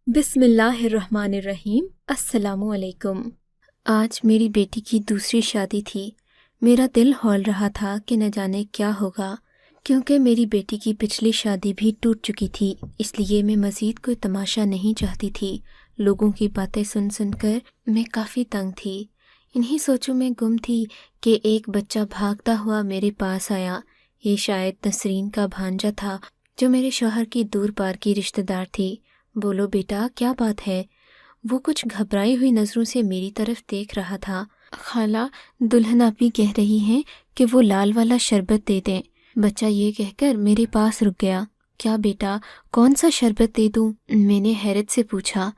بسم اللہ الرحمن الرحیم۔ السلام علیکم۔ آج میری بیٹی کی دوسری شادی تھی۔ میرا دل ہول رہا تھا کہ نہ جانے کیا ہوگا، کیونکہ میری بیٹی کی پچھلی شادی بھی ٹوٹ چکی تھی، اس لیے میں مزید کوئی تماشا نہیں چاہتی تھی۔ لوگوں کی باتیں سن سن کر میں کافی تنگ تھی۔ انہی سوچوں میں گم تھی کہ ایک بچہ بھاگتا ہوا میرے پاس آیا۔ یہ شاید نسرین کا بھانجا تھا جو میرے شوہر کی دور پار کی رشتہ دار تھی۔ بولو بیٹا، کیا بات ہے؟ وہ کچھ گھبرائی ہوئی نظروں سے میری طرف دیکھ رہا تھا۔ خالہ، دلہن آپی کہہ رہی ہیں کہ وہ لال والا شربت دے دیں۔ بچہ یہ کہہ کر میرے پاس رک گیا۔ کیا بیٹا، کون سا شربت دے دوں؟ میں نے حیرت سے پوچھا۔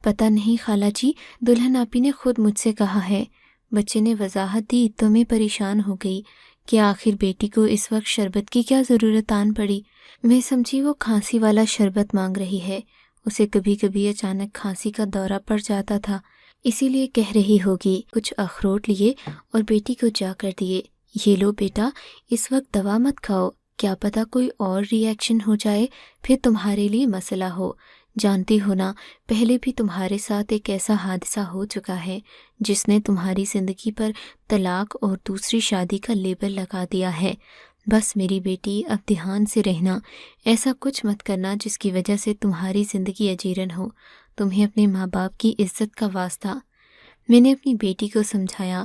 پتہ نہیں خالہ جی، دلہن آپی نے خود مجھ سے کہا ہے۔ بچے نے وضاحت دی تو میں پریشان ہو گئی کہ آخر بیٹی کو اس وقت شربت کی کیا ضرورت آن پڑی۔ میں سمجھی وہ کھانسی والا شربت مانگ رہی ہے۔ اسے کبھی کبھی اچانک کھانسی کا دورہ پڑ جاتا تھا، اسی لیے کہہ رہی ہوگی۔ کچھ اخروٹ لیے اور بیٹی کو جا کر دیے۔ یہ لو بیٹا، اس وقت دوا مت کھاؤ، کیا پتہ کوئی اور ری ایکشن ہو جائے، پھر تمہارے لیے مسئلہ ہو۔ جانتی ہو نا، پہلے بھی تمہارے ساتھ ایک ایسا حادثہ ہو چکا ہے جس نے تمہاری زندگی پر طلاق اور دوسری شادی کا لیبل لگا دیا ہے۔ بس میری بیٹی، اب دھیان سے رہنا، ایسا کچھ مت کرنا جس کی وجہ سے تمہاری زندگی اجیرن ہو۔ تمہیں اپنے ماں باپ کی عزت کا واسطہ۔ میں نے اپنی بیٹی کو سمجھایا۔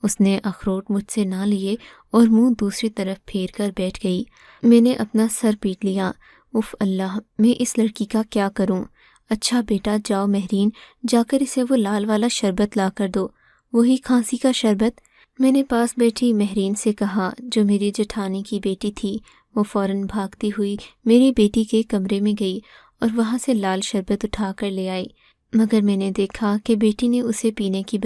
اس نے اخروٹ مجھ سے نہ لیے اور منہ دوسری طرف پھیر کر بیٹھ گئی۔ میں نے اپنا سر پیٹ لیا۔ اف اللہ، میں اس لڑکی کا کیا کروں؟ اچھا بیٹا، جاؤ مہرین، جا کر اسے وہ لال والا شربت لا کر دو، وہی کھانسی کا شربت۔ میں نے پاس بیٹھی مہرین سے کہا، جو میری جٹھانی کی بیٹی تھی۔ وہ فوراً بھاگتی ہوئی میری بیٹی کے کمرے میں گئی اور وہاں سے لال شربت اٹھا کر لے آئی، مگر میں نے دیکھا کہ بیٹی نے اسے پینے کی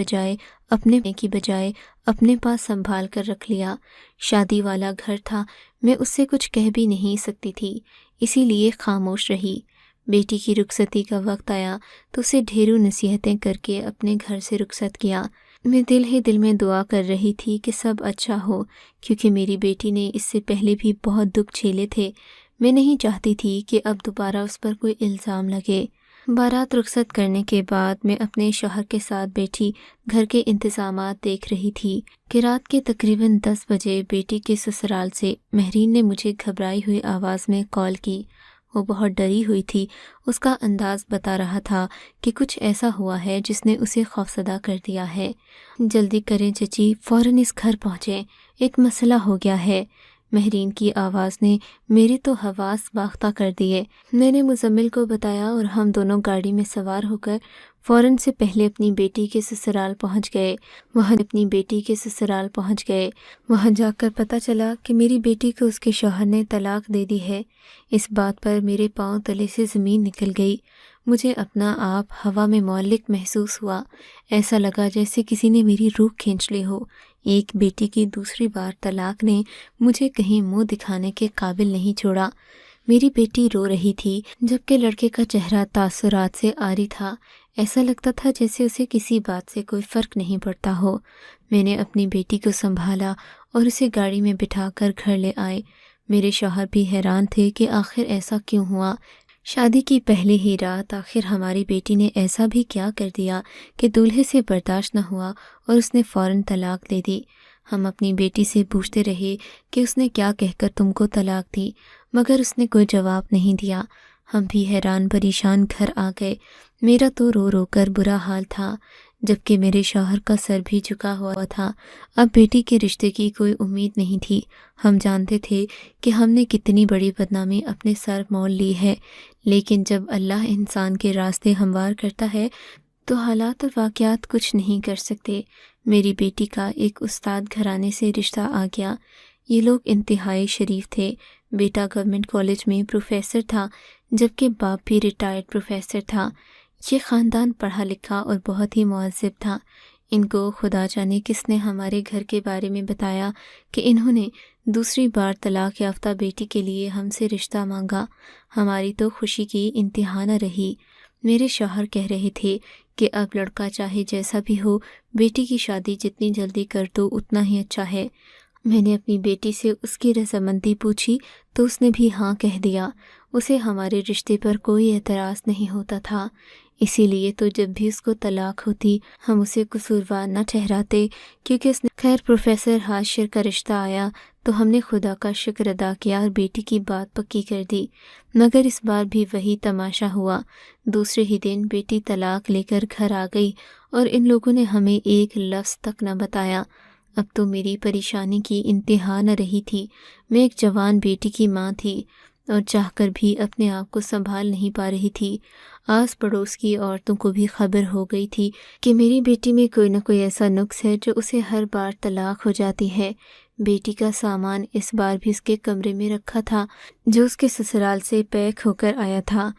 بجائے اپنے پاس سنبھال کر رکھ لیا۔ شادی والا گھر تھا، میں اس سے کچھ کہہ بھی نہیں سکتی تھی، اسی لیے خاموش رہی۔ بیٹی کی رخصتی کا وقت آیا تو اسے ڈھیروں نصیحتیں کر کے اپنے گھر سے رخصت کیا۔ میں دل ہی دل میں دعا کر رہی تھی کہ سب اچھا ہو، کیونکہ میری بیٹی نے اس سے پہلے بھی بہت دکھ جھیلے تھے۔ میں نہیں چاہتی تھی کہ اب دوبارہ اس پر کوئی الزام لگے۔ بارات رخصت کرنے کے بعد میں اپنے شوہر کے ساتھ بیٹھی گھر کے انتظامات دیکھ رہی تھی کہ رات کے تقریباً 10 بجے بیٹی کے سسرال سے مہرین نے مجھے گھبرائی ہوئی آواز میں کال کی۔ وہ بہت ڈری ہوئی تھی، اس کا انداز بتا رہا تھا کہ کچھ ایسا ہوا ہے جس نے اسے خوفزدہ کر دیا ہے۔ جلدی کریں چچی، فوراً اس گھر پہنچیں، ایک مسئلہ ہو گیا ہے۔ مہرین کی آواز نے میرے تو حواس باختہ کر دیے۔ میں نے مزمل کو بتایا اور ہم دونوں گاڑی میں سوار ہو کر فوراً سے پہلے اپنی بیٹی کے سسرال پہنچ گئے۔ وہاں جا کر پتہ چلا کہ میری بیٹی کو اس کے شوہر نے طلاق دے دی ہے۔ اس بات پر میرے پاؤں تلے سے زمین نکل گئی۔ مجھے اپنا آپ ہوا میں معلق محسوس ہوا، ایسا لگا جیسے کسی نے میری روح کھینچ لی ہو۔ ایک بیٹی کی دوسری بار طلاق نے مجھے کہیں منہ دکھانے کے قابل نہیں چھوڑا۔ میری بیٹی رو رہی تھی، جبکہ لڑکے کا چہرہ تاثرات سے عاری تھا۔ ایسا لگتا تھا جیسے اسے کسی بات سے کوئی فرق نہیں پڑتا ہو۔ میں نے اپنی بیٹی کو سنبھالا اور اسے گاڑی میں بٹھا کر گھر لے آئے۔ میرے شوہر بھی حیران تھے کہ آخر ایسا کیوں ہوا۔ شادی کی پہلی ہی رات آخر ہماری بیٹی نے ایسا بھی کیا کر دیا کہ دولہے سے برداشت نہ ہوا اور اس نے فوراً طلاق دے دی۔ ہم اپنی بیٹی سے پوچھتے رہے کہ اس نے کیا کہہ کر تم کو طلاق دی، مگر اس نے کوئی جواب نہیں دیا۔ ہم بھی حیران پریشان گھر آ گئے۔ میرا تو رو رو کر برا حال تھا، جبکہ میرے شوہر کا سر بھی جھکا ہوا تھا۔ اب بیٹی کے رشتے کی کوئی امید نہیں تھی۔ ہم جانتے تھے کہ ہم نے کتنی بڑی بدنامی اپنے سر مول لی ہے، لیکن جب اللہ انسان کے راستے ہموار کرتا ہے تو حالات اور واقعات کچھ نہیں کر سکتے۔ میری بیٹی کا ایک استاد گھرانے سے رشتہ آ گیا۔ یہ لوگ انتہائی شریف تھے۔ بیٹا گورنمنٹ کالج میں پروفیسر تھا، جبکہ باپ بھی ریٹائرڈ پروفیسر تھا۔ یہ خاندان پڑھا لکھا اور بہت ہی مہذب تھا۔ ان کو خدا جانے کس نے ہمارے گھر کے بارے میں بتایا کہ انہوں نے دوسری بار طلاق یافتہ بیٹی کے لیے ہم سے رشتہ مانگا۔ ہماری تو خوشی کی انتہا نہ رہی۔ میرے شوہر کہہ رہے تھے کہ اب لڑکا چاہے جیسا بھی ہو، بیٹی کی شادی جتنی جلدی کر دو اتنا ہی اچھا ہے۔ میں نے اپنی بیٹی سے اس کی رضامندی پوچھی تو اس نے بھی ہاں کہہ دیا۔ اسے ہمارے رشتے پر کوئی اعتراض نہیں ہوتا تھا، اسی لیے تو جب بھی اس کو طلاق ہوتی ہم اسے قصوروار نہ ٹھہراتے، کیونکہ اس نے خیر پروفیسر ہاشر کا رشتہ آیا تو ہم نے خدا کا شکر ادا کیا اور بیٹی کی بات پکی کر دی۔ مگر اس بار بھی وہی تماشا ہوا۔ دوسرے ہی دن بیٹی طلاق لے کر گھر آ گئی اور ان لوگوں نے ہمیں ایک لفظ تک نہ بتایا۔ اب تو میری پریشانی کی انتہا نہ رہی تھی۔ میں ایک جوان بیٹی کی ماں تھی اور چاہ کر بھی اپنے آپ کو سنبھال نہیں پا رہی تھی۔ آس پڑوس کی عورتوں کو بھی خبر ہو گئی تھی کہ میری بیٹی میں کوئی نہ کوئی ایسا نقص ہے جو اسے ہر بار طلاق ہو جاتی ہے۔ بیٹی کا سامان اس بار بھی اس کے کمرے میں رکھا تھا جو اس کے سسرال سے پیک ہو کر آیا تھا۔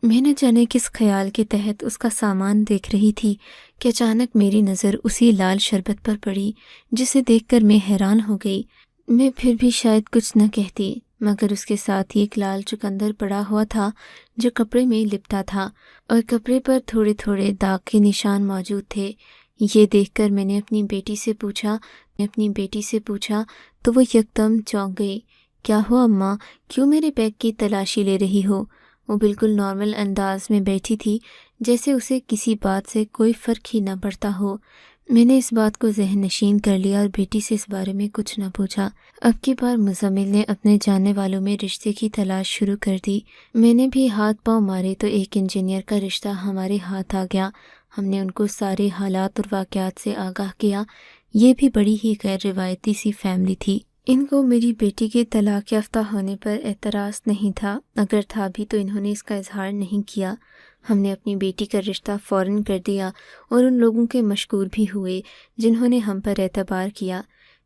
میں نہ جانے کس خیال کے تحت اس کا سامان دیکھ رہی تھی کہ اچانک میری نظر اسی لال شربت پر پڑی، جسے دیکھ کر میں حیران ہو گئی۔ میں پھر بھی شاید کچھ نہ کہتی، مگر اس کے ساتھ ہی ایک لال چقندر پڑا ہوا تھا جو کپڑے میں لپٹا تھا اور کپڑے پر تھوڑے تھوڑے داغ کے نشان موجود تھے۔ یہ دیکھ کر میں نے اپنی بیٹی سے پوچھا تو وہ یکدم چونک گئی۔ کیا ہوا اماں، کیوں میرے بیگ کی تلاشی لے رہی ہو؟ وہ بالکل نارمل انداز میں بیٹھی تھی، جیسے اسے کسی بات سے کوئی فرق ہی نہ پڑتا ہو۔ میں نے اس بات کو ذہن نشین کر لیا اور بیٹی سے اس بارے میں کچھ نہ پوچھا۔ اب کی بار مزمل نے اپنے جاننے والوں میں رشتے کی تلاش شروع کر دی۔ میں نے بھی ہاتھ پاؤں مارے تو ایک انجینئر کا رشتہ ہمارے ہاتھ آ گیا۔ ہم نے ان کو سارے حالات اور واقعات سے آگاہ کیا۔ یہ بھی بڑی ہی غیر روایتی سی فیملی تھی۔ ان کو میری بیٹی کے طلاق یافتہ ہونے پر اعتراض نہیں تھا، اگر تھا بھی تو انہوں نے اس کا اظہار نہیں کیا۔ ہم نے اپنی بیٹی کا رشتہ فوراً کر دیا اور ان لوگوں کے مشکور بھی ہوئے جنہوں نے ہم پر اعتبار کیا۔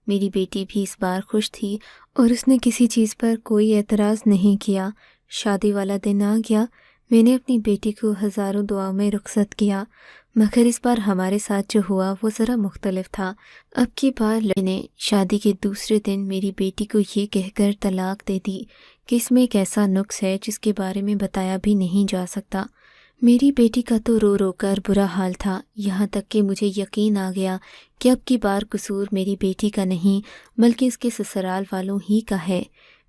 میری بیٹی بھی اس بار خوش تھی اور اس نے کسی چیز پر کوئی اعتراض نہیں کیا۔ شادی والا دن آ گیا۔ میں نے اپنی بیٹی کو ہزاروں دعاؤں میں رخصت کیا، مگر اس بار ہمارے ساتھ جو ہوا وہ ذرا مختلف تھا۔ اب کی بار لڑکے نے شادی کے دوسرے دن میری بیٹی کو یہ کہہ کر طلاق دے دی کہ اس میں ایک ایسا نقص ہے جس کے بارے میں بتایا بھی نہیں جا سکتا۔ میری بیٹی کا تو رو رو کر برا حال تھا، یہاں تک کہ مجھے یقین آ گیا کہ اب کی بار قصور میری بیٹی کا نہیں بلکہ اس کے سسرال والوں ہی کا ہے۔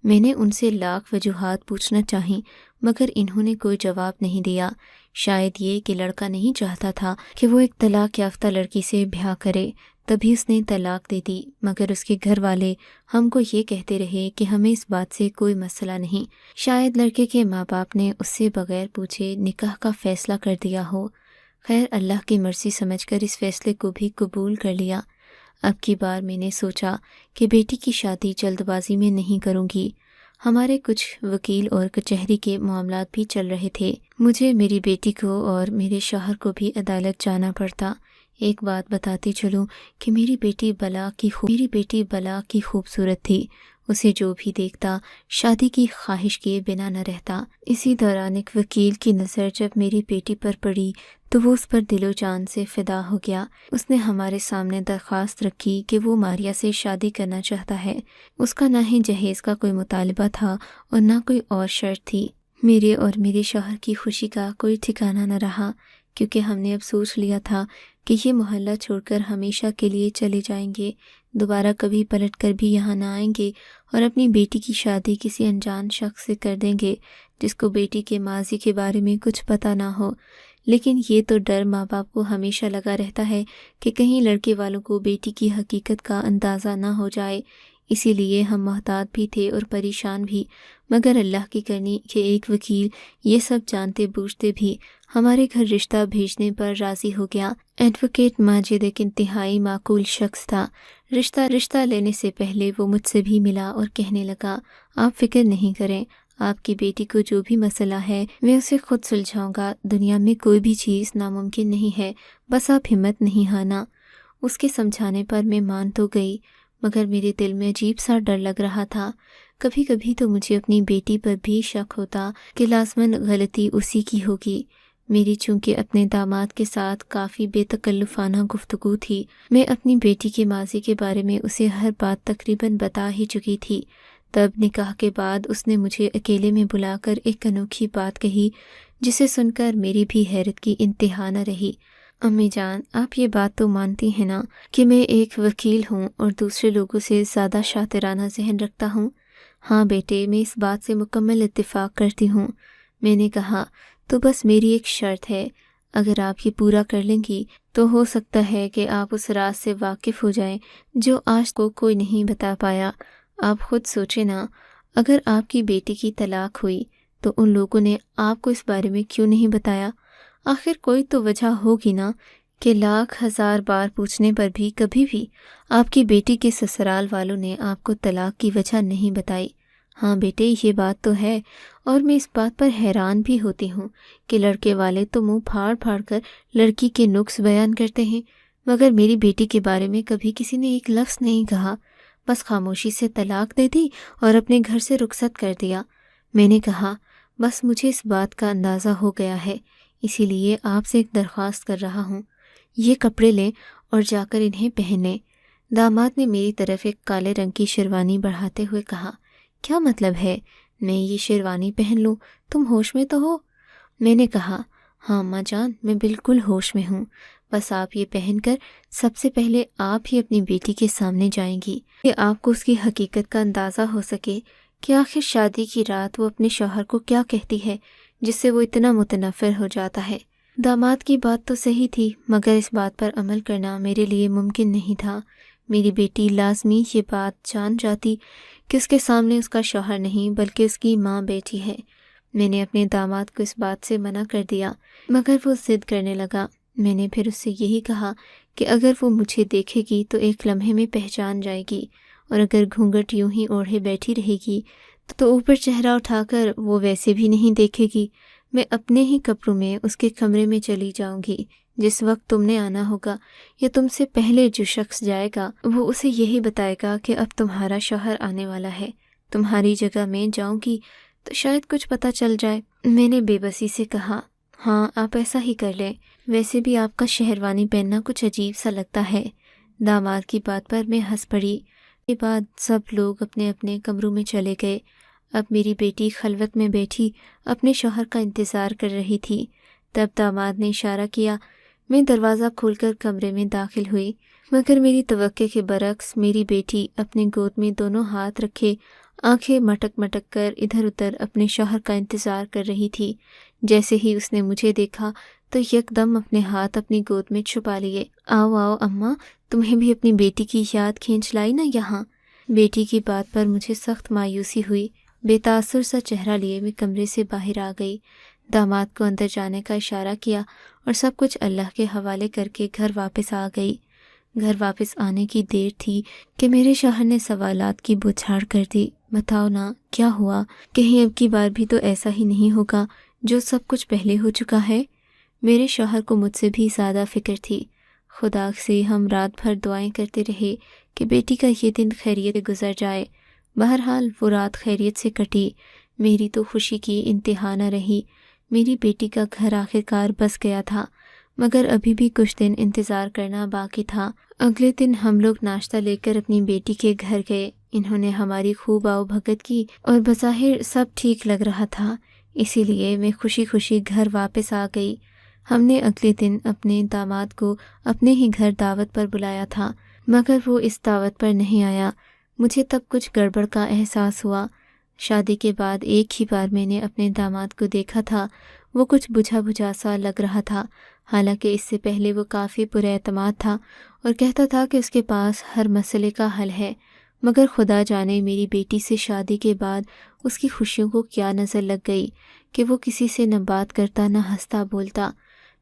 میں نے ان سے لاکھ وجوہات پوچھنا چاہیں مگر انہوں نے کوئی جواب نہیں دیا۔ شاید یہ کہ لڑکا نہیں چاہتا تھا کہ وہ ایک طلاق یافتہ لڑکی سے بیاہ کرے، تبھی اس نے طلاق دے دی، مگر اس کے گھر والے ہم کو یہ کہتے رہے کہ ہمیں اس بات سے کوئی مسئلہ نہیں۔ شاید لڑکے کے ماں باپ نے اس سے بغیر پوچھے نکاح کا فیصلہ کر دیا ہو۔ خیر، اللہ کی مرضی سمجھ کر اس فیصلے کو بھی قبول کر لیا۔ اب کی بار میں نے سوچا کہ بیٹی کی شادی جلد بازی میں نہیں کروں گی۔ ہمارے کچھ وکیل اور کچہری کے معاملات بھی چل رہے تھے۔ مجھے میری بیٹی کو اور میرے شوہر کو بھی عدالت جانا پڑتا۔ ایک بات بتاتی چلوں کہ میری بیٹی بلا کی خوبصورت تھی۔ اسے جو بھی دیکھتا شادی کی خواہش کیے بنا نہ رہتا۔ اسی دوران ایک وکیل کی نظر جب میری بیٹی پر پڑی تو وہ اس پر دل و جان سے فدا ہو گیا۔ اس نے ہمارے سامنے درخواست رکھی کہ وہ ماریا سے شادی کرنا چاہتا ہے۔ اس کا نہ ہی جہیز کا کوئی مطالبہ تھا اور نہ کوئی اور شرط تھی۔ میرے اور میرے شوہر کی خوشی کا کوئی ٹھکانہ نہ رہا، کیونکہ ہم نے اب سوچ لیا تھا کہ یہ محلہ چھوڑ کر ہمیشہ کے لیے چلے جائیں گے، دوبارہ کبھی پلٹ کر بھی یہاں نہ آئیں گے اور اپنی بیٹی کی شادی کسی انجان شخص سے کر دیں گے جس کو بیٹی کے ماضی کے بارے میں کچھ پتہ نہ ہو۔ لیکن یہ تو ڈر ماں باپ کو ہمیشہ لگا رہتا ہے کہ کہیں لڑکے والوں کو بیٹی کی حقیقت کا اندازہ نہ ہو جائے۔ اسی لیے ہم محتاط بھی تھے اور پریشان بھی، مگر اللہ کی کرنی کہ ایک وکیل یہ سب جانتے بوجھتے بھی ہمارے گھر رشتہ بھیجنے پر راضی ہو گیا۔ ایڈوکیٹ ماجد ایک انتہائی معقول شخص تھا۔ رشتہ لینے سے پہلے وہ مجھ سے بھی ملا اور کہنے لگا، آپ فکر نہیں کریں، آپ کی بیٹی کو جو بھی مسئلہ ہے میں اسے خود سلجھاؤں گا۔ دنیا میں کوئی بھی چیز ناممکن نہیں ہے، بس آپ ہمت نہیں ہارنا۔ اس کے سمجھانے پر میں مان تو گئی، مگر میرے دل میں عجیب سا ڈر لگ رہا تھا۔ کبھی کبھی تو مجھے اپنی بیٹی پر بھی شک ہوتا کہ لازماً غلطی اسی کی ہوگی۔ میری چونکہ اپنے داماد کے ساتھ کافی بے تکلفانہ گفتگو تھی، میں اپنی بیٹی کے ماضی کے بارے میں اسے ہر بات تقریباً بتا ہی چکی تھی۔ تب نکاح کے بعد اس نے مجھے اکیلے میں بلا کر ایک انوکھی بات کہی جسے سن کر میری بھی حیرت کی انتہا نہ رہی۔ امی جان، آپ یہ بات تو مانتی ہیں نا کہ میں ایک وکیل ہوں اور دوسرے لوگوں سے زیادہ شاطرانہ ذہن رکھتا ہوں؟ ہاں بیٹے، میں اس بات سے مکمل اتفاق کرتی ہوں۔ میں نے کہا، تو بس میری ایک شرط ہے، اگر آپ یہ پورا کر لیں گی تو ہو سکتا ہے کہ آپ اس راز سے واقف ہو جائیں جو آج کو کوئی نہیں بتا پایا۔ آپ خود سوچیں نا، اگر آپ کی بیٹی کی طلاق ہوئی تو ان لوگوں نے آپ کو اس بارے میں کیوں نہیں بتایا؟ آخر کوئی تو وجہ ہوگی نا کہ لاکھ ہزار بار پوچھنے پر بھی کبھی بھی آپ کی بیٹی کے سسرال والوں نے آپ کو طلاق کی وجہ نہیں بتائی۔ ہاں بیٹے، یہ بات تو ہے، اور میں اس بات پر حیران بھی ہوتی ہوں کہ لڑکے والے تو منہ پھاڑ پھاڑ کر لڑکی کے نقص بیان کرتے ہیں، مگر میری بیٹی کے بارے میں کبھی کسی نے ایک لفظ نہیں کہا، بس خاموشی سے طلاق دے دی اور اپنے گھر سے رخصت کر دیا۔ میں نے کہا، بس مجھے اس بات کا اندازہ ہو گیا ہے، اسی لیے آپ سے ایک درخواست کر رہا ہوں، یہ کپڑے لیں اور جا کر انہیں پہن لیں۔ داماد نے میری طرف ایک کالے رنگ کی شیروانی بڑھاتے ہوئے کہا، کیا مطلب ہے میں یہ شیروانی پہن لوں؟ تم ہوش میں تو ہو؟ میں نے کہا، ہاں اماں جان، میں بالکل ہوش میں ہوں، بس آپ یہ پہن کر سب سے پہلے آپ ہی اپنی بیٹی کے سامنے جائیں گی کہ آپ کو اس کی حقیقت کا اندازہ ہو سکے کہ آخر شادی کی رات وہ اپنے شوہر کو کیا کہتی ہے جس سے وہ اتنا متنفر ہو جاتا ہے۔ داماد کی بات تو صحیح تھی، مگر اس بات پر عمل کرنا میرے لیے ممکن نہیں تھا۔ میری بیٹی لازمی یہ بات جان جاتی کہ اس کے سامنے اس کا شوہر نہیں بلکہ اس کی ماں بیٹھی ہے۔ میں نے اپنے داماد کو اس بات سے منع کر دیا، مگر وہ ضد کرنے لگا۔ میں نے پھر اس سے یہی کہا کہ اگر وہ مجھے دیکھے گی تو ایک لمحے میں پہچان جائے گی، اور اگر گھونگھٹ یوں ہی اوڑھے بیٹھی رہے گی تو اوپر چہرہ اٹھا کر وہ ویسے بھی نہیں دیکھے گی۔ میں اپنے ہی کپڑوں میں اس کے کمرے میں چلی جاؤں گی۔ جس وقت تم نے آنا ہوگا یا تم سے پہلے جو شخص جائے گا وہ اسے یہی بتائے گا کہ اب تمہارا شوہر آنے والا ہے۔ تمہاری جگہ میں جاؤں گی تو شاید کچھ پتہ چل جائے۔ میں نے بے بسی سے کہا، ہاں آپ ایسا ہی کر لیں، ویسے بھی آپ کا شہروانی پہننا کچھ عجیب سا لگتا ہے۔ داماد کی بات پر میں ہنس پڑی۔ کے بعد سب لوگ اپنے اپنے کمروں میں چلے گئے۔ اب میری بیٹی خلوت میں بیٹھی اپنے شوہر کا انتظار کر رہی تھی۔ تب داماد نے اشارہ کیا، میں دروازہ کھول کر کمرے میں داخل ہوئی، مگر میری توقع کے برعکس میری بیٹی اپنے گود میں دونوں ہاتھ رکھے آنکھیں مٹک مٹک کر ادھر ادھر اپنے شوہر کا انتظار کر رہی تھی۔ جیسے ہی اس نے مجھے دیکھا تو یکدم اپنے ہاتھ اپنی گود میں چھپا لیے۔ آؤ آؤ اماں، تمہیں بھی اپنی بیٹی کی یاد کھینچ لائی نا یہاں۔ بیٹی کی بات پر مجھے سخت مایوسی ہوئی۔ بے تاثر سا چہرہ لیے میں کمرے سے باہر آ گئی۔ داماد کو اندر جانے کا اشارہ کیا اور سب کچھ اللہ کے حوالے کر کے گھر واپس آ گئی۔ گھر واپس آنے کی دیر تھی کہ میرے شوہر نے سوالات کی بوچھاڑ کر دی۔ بتاؤ نا کیا ہوا؟ کہیں اب کی بار بھی تو ایسا ہی نہیں ہوگا جو سب کچھ پہلے ہو چکا ہے؟ میرے شوہر کو مجھ سے بھی زیادہ فکر تھی۔ خدا سے ہم رات بھر دعائیں کرتے رہے کہ بیٹی کا یہ دن خیریت سے گزر جائے۔ بہرحال وہ رات خیریت سے کٹی۔ میری تو خوشی کی انتہا نہ رہی۔ میری بیٹی کا گھر آخرکار بس گیا تھا، مگر ابھی بھی کچھ دن انتظار کرنا باقی تھا۔ اگلے دن ہم لوگ ناشتہ لے کر اپنی بیٹی کے گھر گئے۔ انہوں نے ہماری خوب آؤ بھگت کی اور بظاہر سب ٹھیک لگ رہا تھا، اسی لیے میں خوشی خوشی گھر واپس آ گئی۔ ہم نے اگلے دن اپنے داماد کو اپنے ہی گھر دعوت پر بلایا تھا، مگر وہ اس دعوت پر نہیں آیا۔ مجھے تب کچھ گڑبڑ کا احساس ہوا۔ شادی کے بعد ایک ہی بار میں نے اپنے داماد کو دیکھا تھا۔ وہ کچھ بجھا بجھا سا لگ رہا تھا، حالانکہ اس سے پہلے وہ کافی پر اعتماد تھا اور کہتا تھا کہ اس کے پاس ہر مسئلے کا حل ہے، مگر خدا جانے میری بیٹی سے شادی کے بعد اس کی خوشیوں کو کیا نظر لگ گئی کہ وہ کسی سے نہ بات کرتا نہ ہنستا بولتا۔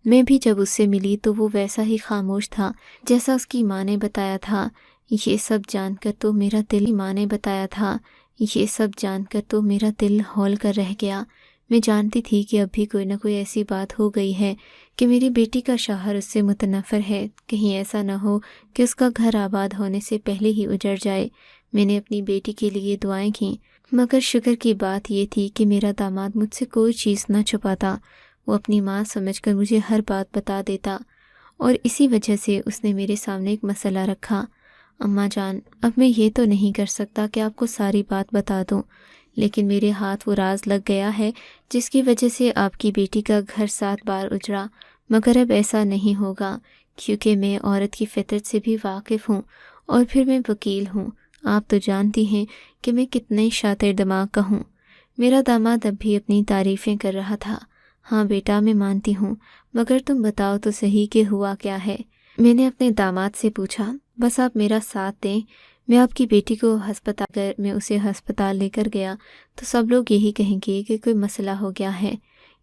میں بھی جب اس سے ملی تو وہ ویسا ہی خاموش تھا جیسا اس کی ماں نے بتایا تھا۔ یہ سب جان کر تو میرا دل ہول کر رہ گیا۔ میں جانتی تھی کہ اب بھی کوئی نہ کوئی ایسی بات ہو گئی ہے کہ میری بیٹی کا شوہر اس سے متنفر ہے، کہیں ایسا نہ ہو کہ اس کا گھر آباد ہونے سے پہلے ہی اجڑ جائے۔ میں نے اپنی بیٹی کے لیے دعائیں کیں، مگر شکر کی بات یہ تھی کہ میرا داماد مجھ سے کوئی چیز نہ چھپاتا۔ وہ اپنی ماں سمجھ کر مجھے ہر بات بتا دیتا، اور اسی وجہ سے اس نے میرے سامنے ایک مسئلہ رکھا۔ اماں جان، اب میں یہ تو نہیں کر سکتا کہ آپ کو ساری بات بتا دوں، لیکن میرے ہاتھ وہ راز لگ گیا ہے جس کی وجہ سے آپ کی بیٹی کا گھر 7 بار اجڑا، مگر اب ایسا نہیں ہوگا، کیونکہ میں عورت کی فطرت سے بھی واقف ہوں، اور پھر میں وکیل ہوں۔ آپ تو جانتی ہیں کہ میں کتنے شاطر دماغ کا ہوں۔ میرا داماد اب بھی اپنی تعریفیں کر رہا تھا۔ ہاں بیٹا، میں مانتی ہوں، مگر تم بتاؤ تو صحیح کہ ہوا کیا ہے؟ میں نے اپنے داماد سے پوچھا۔ بس آپ میرا ساتھ دیں، میں آپ کی بیٹی کو ہسپتال، اگر میں اسے ہسپتال لے کر گیا تو سب لوگ یہی کہیں گے کہ کوئی مسئلہ ہو گیا ہے،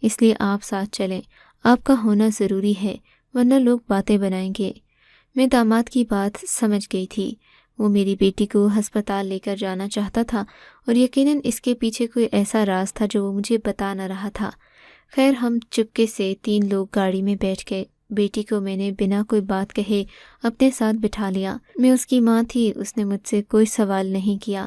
اس لیے آپ ساتھ چلیں، آپ کا ہونا ضروری ہے، ورنہ لوگ باتیں بنائیں گے۔ میں داماد کی بات سمجھ گئی تھی، وہ میری بیٹی کو ہسپتال لے کر جانا چاہتا تھا، اور یقیناً اس کے پیچھے کوئی ایسا راز تھا جو وہ مجھے بتا نہ رہا تھا۔ خیر، ہم چپکے سے 3 لوگ گاڑی میں بیٹھ گئے۔ بیٹی کو میں نے بنا کوئی بات کہے اپنے ساتھ بٹھا لیا۔ میں اس کی ماں تھی، اس نے مجھ سے کوئی سوال نہیں کیا۔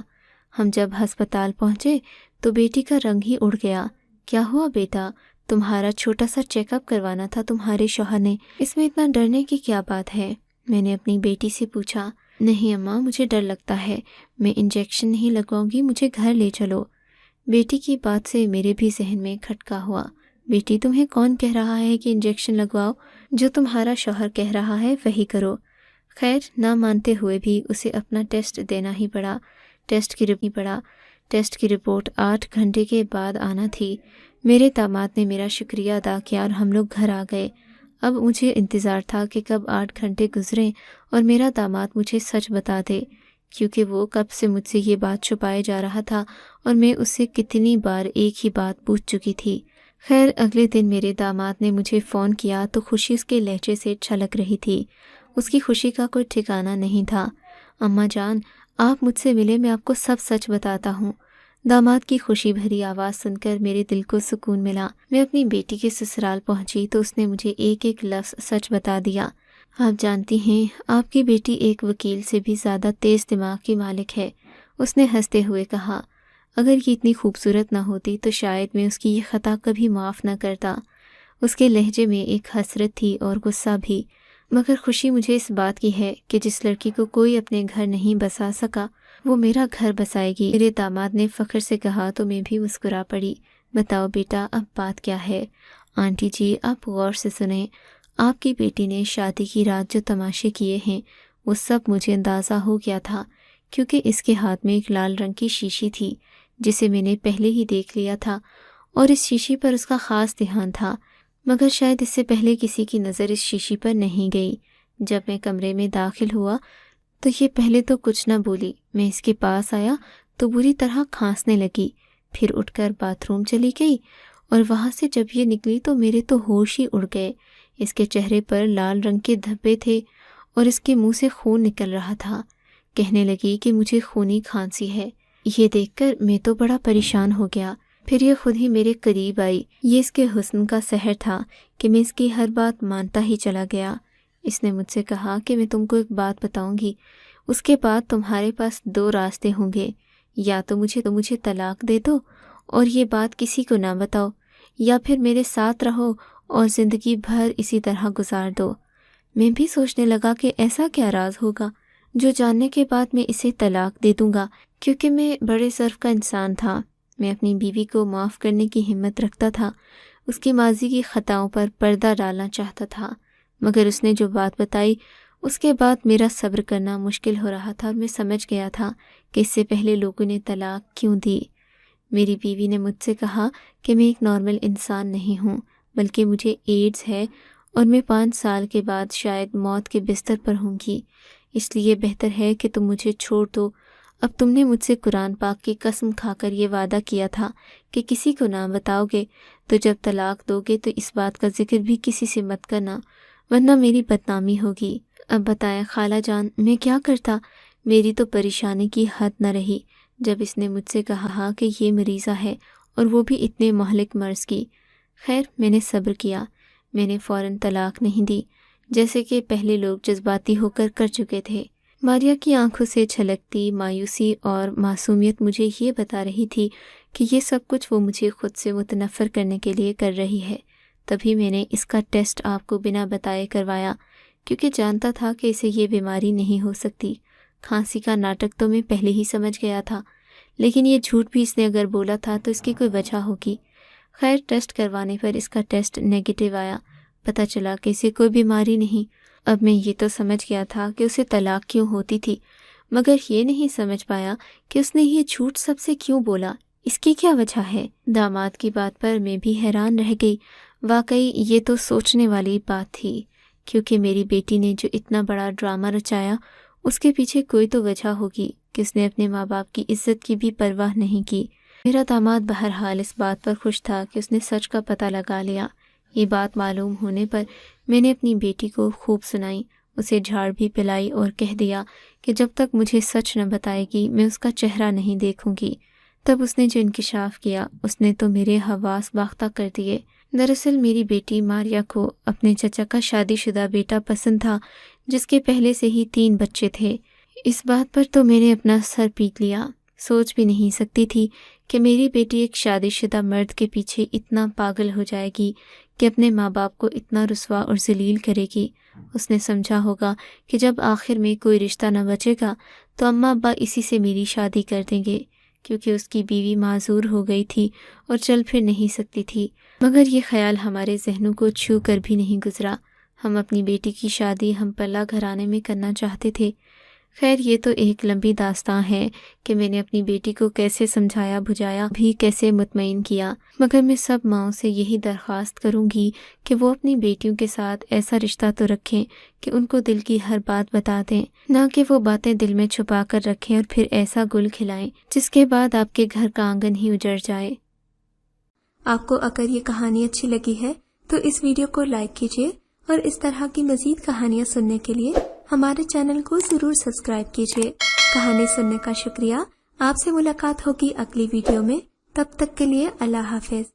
ہم جب ہسپتال پہنچے تو بیٹی کا رنگ ہی اڑ گیا۔ کیا ہوا بیٹا؟ تمہارا چھوٹا سا چیک اپ کروانا تھا تمہارے شوہر نے، اس میں اتنا ڈرنے کی کیا بات ہے؟ میں نے اپنی بیٹی سے پوچھا۔ نہیں اماں، مجھے ڈر لگتا ہے، میں انجیکشن نہیں لگواؤں گی، مجھے گھر لے چلو۔ بیٹی کی بات سے میرے بھی ذہن میں کھٹکا ہوا۔ بیٹی، تمہیں کون کہہ رہا ہے کہ انجیکشن لگواؤ؟ جو تمہارا شوہر کہہ رہا ہے وہی کرو۔ خیر، نہ مانتے ہوئے بھی اسے اپنا ٹیسٹ دینا ہی پڑا۔ ٹیسٹ کی رپورٹ 8 گھنٹے کے بعد آنا تھی۔ میرے داماد نے میرا شکریہ ادا کیا اور ہم لوگ گھر آ گئے۔ اب مجھے انتظار تھا کہ کب 8 گھنٹے گزریں اور میرا داماد مجھے سچ بتا دے، کیونکہ وہ کب سے مجھ سے یہ بات چھپائے جا رہا تھا اور میں اس سے کتنی بار ایک ہی بات پوچھ چکی تھی۔ خیر، اگلے دن میرے داماد نے مجھے فون کیا تو خوشی اس کے لہجے سے چھلک رہی تھی۔ اس کی خوشی کا کوئی ٹھکانہ نہیں تھا۔ اماں جان، آپ مجھ سے ملے، میں آپ کو سب سچ بتاتا ہوں۔ داماد کی خوشی بھری آواز سن کر میرے دل کو سکون ملا۔ میں اپنی بیٹی کے سسرال پہنچی تو اس نے مجھے ایک ایک لفظ سچ بتا دیا۔ آپ جانتی ہیں، آپ کی بیٹی ایک وکیل سے بھی زیادہ تیز دماغ کی مالک ہے، اس نے ہنستے ہوئے کہا۔ اگر یہ اتنی خوبصورت نہ ہوتی تو شاید میں اس کی یہ خطا کبھی معاف نہ کرتا۔ اس کے لہجے میں ایک حسرت تھی اور غصہ بھی، مگر خوشی مجھے اس بات کی ہے کہ جس لڑکی کو کوئی اپنے گھر نہیں بسا سکا وہ میرا گھر بسائے گی۔ میرے داماد نے فخر سے کہا تو میں بھی مسکرا پڑی۔ بتاؤ بیٹا، اب بات کیا ہے؟ آنٹی جی، آپ غور سے سنیں۔ آپ کی بیٹی نے شادی کی رات جو تماشے کیے ہیں وہ سب مجھے اندازہ ہو گیا تھا، کیونکہ اس کے ہاتھ میں ایک لال رنگ کی شیشی تھی جسے میں نے پہلے ہی دیکھ لیا تھا، اور اس شیشی پر اس کا خاص دھیان تھا، مگر شاید اس سے پہلے کسی کی نظر اس شیشی پر نہیں گئی۔ جب میں کمرے میں داخل ہوا تو یہ پہلے تو کچھ نہ بولی۔ میں اس کے پاس آیا تو بری طرح کھانسنے لگی، پھر اٹھ کر باتھ روم چلی گئی، اور وہاں سے جب یہ نکلی تو میرے تو ہوش ہی اڑ گئے۔ اس کے چہرے پر لال رنگ کے دھبے تھے اور اس کے منہ سے خون نکل رہا تھا۔ کہنے لگی کہ مجھے خونی کھانسی ہے۔ یہ دیکھ کر میں تو بڑا پریشان ہو گیا۔ پھر یہ خود ہی میرے قریب آئی۔ یہ اس کے حسن کا سحر تھا کہ میں اس کی ہر بات مانتا ہی چلا گیا۔ اس نے مجھ سے کہا کہ میں تم کو ایک بات بتاؤں گی، اس کے بعد تمہارے پاس 2 راستے ہوں گے، یا تو مجھے طلاق دے دو اور یہ بات کسی کو نہ بتاؤ، یا پھر میرے ساتھ رہو اور زندگی بھر اسی طرح گزار دو۔ میں بھی سوچنے لگا کہ ایسا کیا راز ہوگا جو جاننے کے بعد میں اسے طلاق دے دوں گا، کیونکہ میں بڑے ظرف کا انسان تھا۔ میں اپنی بیوی کو معاف کرنے کی ہمت رکھتا تھا، اس کی ماضی کی خطاؤں پر پردہ ڈالنا چاہتا تھا، مگر اس نے جو بات بتائی اس کے بعد میرا صبر کرنا مشکل ہو رہا تھا، اور میں سمجھ گیا تھا کہ اس سے پہلے لوگوں نے طلاق کیوں دی۔ میری بیوی نے مجھ سے کہا کہ میں ایک نارمل انسان نہیں ہوں، بلکہ مجھے ایڈز ہے اور میں 5 سال کے بعد شاید موت کے بستر پر ہوں گی، اس لیے بہتر ہے کہ تم مجھے چھوڑ دو۔ اب تم نے مجھ سے قرآن پاک کی قسم کھا کر یہ وعدہ کیا تھا کہ کسی کو نہ بتاؤ گے، تو جب طلاق دو گے تو اس بات کا ذکر بھی کسی سے مت کرنا، ورنہ میری بدنامی ہوگی۔ اب بتائیں خالہ جان، میں کیا کرتا؟ میری تو پریشانی کی حد نہ رہی جب اس نے مجھ سے کہا کہ یہ مریضہ ہے، اور وہ بھی اتنے مہلک مرض کی۔ خیر، میں نے صبر کیا، میں نے فوراً طلاق نہیں دی جیسے کہ پہلے لوگ جذباتی ہو کر چکے تھے۔ ماریا کی آنکھوں سے چھلکتی مایوسی اور معصومیت مجھے یہ بتا رہی تھی کہ یہ سب کچھ وہ مجھے خود سے متنفر کرنے کے لیے کر رہی ہے۔ تبھی میں نے اس کا ٹیسٹ آپ کو بنا بتائے کروایا، کیونکہ جانتا تھا کہ اسے یہ بیماری نہیں ہو سکتی۔ کھانسی کا ناٹک تو میں پہلے ہی سمجھ گیا تھا، لیکن یہ جھوٹ بھی اس نے اگر بولا تھا تو اس کی کوئی وجہ ہوگی۔ خیر، ٹیسٹ کروانے پر اس کا ٹیسٹ نیگیٹو آیا، پتہ چلا کہ اسے کوئی بیماری نہیں۔ اب میں یہ تو سمجھ گیا تھا کہ اسے طلاق کیوں ہوتی تھی، مگر یہ نہیں سمجھ پایا کہ اس نے یہ جھوٹ سب سے کیوں بولا، اس کی کیا وجہ ہے۔ داماد کی بات پر میں بھی حیران رہ گئی۔ واقعی یہ تو سوچنے والی بات تھی، کیونکہ میری بیٹی نے جو اتنا بڑا ڈرامہ رچایا اس کے پیچھے کوئی تو وجہ ہوگی کہ اس نے اپنے ماں باپ کی عزت کی بھی پرواہ نہیں کی۔ میرا داماد بہرحال اس بات پر خوش تھا کہ اس نے سچ کا پتہ لگا لیا۔ یہ بات معلوم ہونے پر میں نے اپنی بیٹی کو خوب سنائی، اسے جھاڑ بھی پلائی اور کہہ دیا کہ جب تک مجھے سچ نہ بتائے گی میں اس کا چہرہ نہیں دیکھوں گی۔ تب اس نے جو انکشاف کیا اس نے تو میرے حواس باختہ کر دیے۔ دراصل میری بیٹی ماریا کو اپنے چچا کا شادی شدہ بیٹا پسند تھا، جس کے پہلے سے ہی 3 بچے تھے۔ اس بات پر تو میں نے اپنا سر پیٹ لیا۔ سوچ بھی نہیں سکتی تھی کہ میری بیٹی ایک شادی شدہ مرد کے پیچھے اتنا پاگل ہو جائے گی کہ اپنے ماں باپ کو اتنا رسوا اور ذلیل کرے گی۔ اس نے سمجھا ہوگا کہ جب آخر میں کوئی رشتہ نہ بچے گا تو اماں ابا اسی سے میری شادی کر دیں گے، کیونکہ اس کی بیوی معذور ہو گئی تھی اور چل پھر نہیں سکتی تھی۔ مگر یہ خیال ہمارے ذہنوں کو چھو کر بھی نہیں گزرا۔ ہم اپنی بیٹی کی شادی ہم پلہ گھرانے میں کرنا چاہتے تھے۔ خیر یہ تو ایک لمبی داستان ہے کہ میں نے اپنی بیٹی کو کیسے سمجھایا بجھایا بھی کیسے مطمئن کیا، مگر میں سب ماؤں سے یہی درخواست کروں گی کہ وہ اپنی بیٹیوں کے ساتھ ایسا رشتہ تو رکھیں کہ ان کو دل کی ہر بات بتا دیں، نہ کہ وہ باتیں دل میں چھپا کر رکھیں اور پھر ایسا گل کھلائیں جس کے بعد آپ کے گھر کا آنگن ہی اجڑ جائے۔ آپ کو اگر یہ کہانی اچھی لگی ہے تو اس ویڈیو کو لائک کیجیے اور اس طرح کی مزید کہانیاں سننے کے لیے ہمارے چینل کو ضرور سبسکرائب کیجیے۔ کہانی سننے کا شکریہ۔ آپ سے ملاقات ہوگی اگلی ویڈیو میں، تب تک کے لیے اللہ حافظ۔